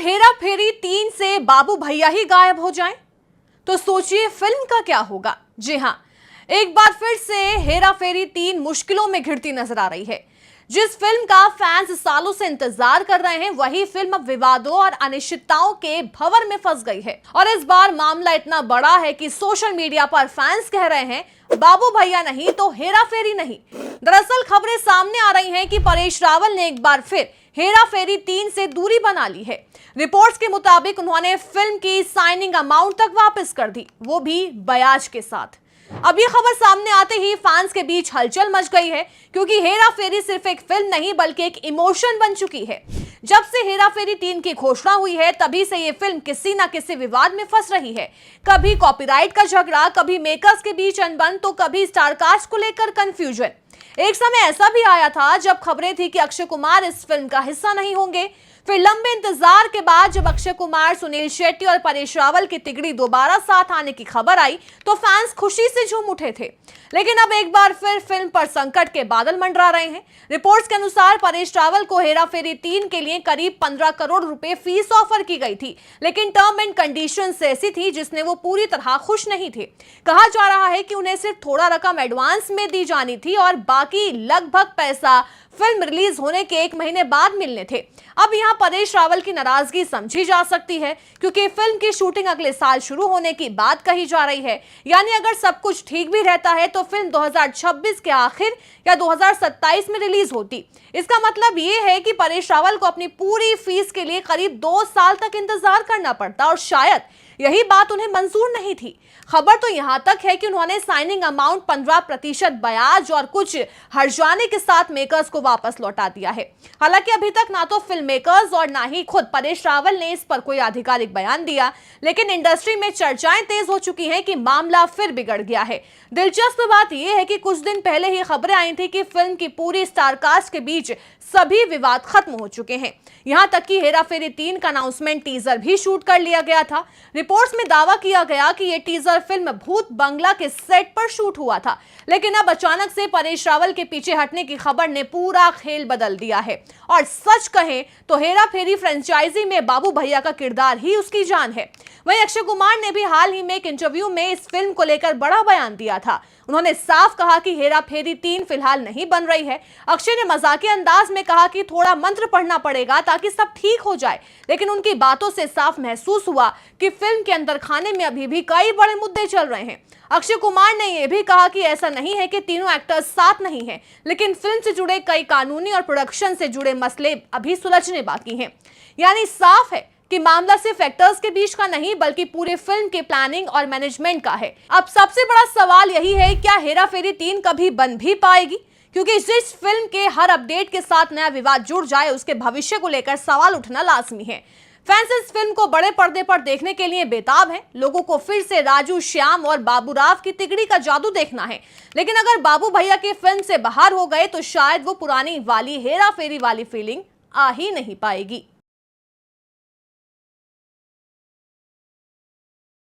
हेरा फेरी 3 से बाबू भैया ही गायब हो जाएं, तो सोचिए फिल्म का क्या होगा। जी हां, एक बार फिर से हेरा फेरी 3 मुश्किलों में घिरती नजर आ रही है। जिस फिल्म का फैंस सालों से इंतजार कर रहे हैं, वही फिल्म अब विवादों और अनिश्चितताओं के भंवर में फंस गई है। और इस बार मामला इतना बड़ा है कि सोशल मीडिया पर फैंस कह रहे हैं बाबू भैया नहीं तो हेरा फेरी नहीं। दरअसल खबरें सामने आ रही हैं कि परेश रावल ने एक बार फिर हेरा फेरी 3 से दूरी बना ली है। रिपोर्ट्स के मुताबिक उन्होंने फिल्म की साइनिंग अमाउंट तक वापस कर दी, वो भी ब्याज के साथ। अब ये खबर सामने आते ही फैंस के बीच हलचल मच गई है, क्योंकि हेरा फेरी सिर्फ एक फिल्म नहीं बल्कि एक इमोशन बन चुकी है। जब से हेरा फेरी 3 की घोषणा हुई है, तभी से ये फिल्म किसी न किसी विवाद में फंस रही है। कभी कॉपीराइट का झगड़ा, कभी मेकर्स के बीच अनबन, तो कभी स्टारकास्ट को लेकर कंफ्यूजन। एक समय ऐसा भी आया था जब खबरें थी कि अक्षय कुमार इस फिल्म का हिस्सा नहीं होंगे। फिर लंबे इंतजार के बाद जब अक्षय कुमार, सुनील शेट्टी और परेश रावल की तिगड़ी दोबारा साथ आने की खबर आई, तो फैंस खुशी से झूम उठे थे। लेकिन अब एक बार फिर फिल्म पर संकट के बादल मंडरा रहे हैं। रिपोर्ट्स के अनुसार परेश रावल को हेरा फेरी 3 के लिए करीब 15 करोड़ रुपए फीस ऑफर की गई थी, लेकिन टर्म एंड कंडीशंस ऐसी थी जिसने वो पूरी तरह खुश नहीं थे। कहा जा रहा है कि उन्हें सिर्फ थोड़ा रकम एडवांस में दी जानी थी और बाकी लगभग पैसा फिल्म रिलीज होने के 1 महीने बाद मिलने थे। अब यहाँ परेश रावल की नाराजगी समझी जा सकती है, क्योंकि फिल्म की शूटिंग अगले साल शुरू होने की बात कही जा रही है। यानी अगर सब कुछ ठीक भी रहता है तो फिल्म 2026 के आखिर या 2027 में रिलीज होती। इसका मतलब ये है कि परेश रावल को अपनी पूरी फीस के लिए करीब 2 साल तक इंतजार करना पड़ता, और शायद यही बात उन्हें मंजूर नहीं थी। खबर तो यहां तक है कि उन्होंने साइनिंग अमाउंट 15% ब्याज और कुछ हर्जाने के साथ मेकर्स को वापस लौटा दिया है। हालांकि अभी तक ना तो फिल्म मेकर्स और ना ही खुद परेश रावल ने इस पर कोई आधिकारिक बयान दिया, लेकिन इंडस्ट्री में चर्चाएं तेज हो चुकी हैं कि मामला फिर बिगड़ गया है। दिलचस्प बात यह है कि कुछ दिन पहले ही खबरें आई थी कि फिल्म की पूरी स्टारकास्ट के बीच सभी विवाद खत्म हो चुके हैं। यहां तक कि हेरा फेरी 3 का अनाउंसमेंट टीजर भी शूट कर लिया गया था। रिपोर्ट्स में दावा किया गया कि यह टीजर फिल्म भूत बंगला के सेट पर शूट हुआ था, लेकिन अब अचानक से परेश रावल के पीछे हटने की खबर ने पूरा खेल बदल दिया है। और सच कहें तो हेरा फेरी फ्रेंचाइजी में बाबू भैया का किरदार ही उसकी जान है। वहीं अक्षय कुमार ने भी हाल ही में एक इंटरव्यू में इस फिल्म को लेकर बड़ा बयान दिया था। उन्होंने साफ कहा कि हेरा फेरी 3 फिलहाल नहीं बन रही है। अक्षय ने मजाकिया अंदाज में कहा कि थोड़ा मंत्र पढ़ना पड़ेगा ताकि सब ठीक हो जाए, लेकिन उनकी बातों से साफ महसूस हुआ कि फिल्म के अंदर खाने में अभी भी कई बड़े मुद्दे चल रहे हैं। अक्षय कुमार ने यह भी कहा कि ऐसा नहीं है कि तीनों एक्टर्स साथ नहीं हैं, लेकिन फिल्म से जुड़े कई कानूनी और प्रोडक्शन से जुड़े मसले अभी सुलझने बाकी हैं। यानी साफ है कि मामला सिर्फ एक्टर्स के बीच का नहीं बल्कि पूरे फिल्म के प्लानिंग और मैनेजमेंट का है। अब सबसे बड़ा सवाल यही है, क्या हेरा फेरी 3 कभी बन भी पाएगी? क्योंकि जिस फिल्म के हर अपडेट के साथ नया विवाद जुड़ जाए, उसके भविष्य को लेकर सवाल उठना लाजमी है। फैंस इस फिल्म को बड़े पर्दे पर देखने के लिए बेताब हैं। लोगों को फिर से राजू, श्याम और बाबूराव की तिगड़ी का जादू देखना है। लेकिन अगर बाबू भैया की फिल्म से बाहर हो गए तो शायद वो पुरानी वाली हेरा फेरी वाली फीलिंग आ ही नहीं पाएगी।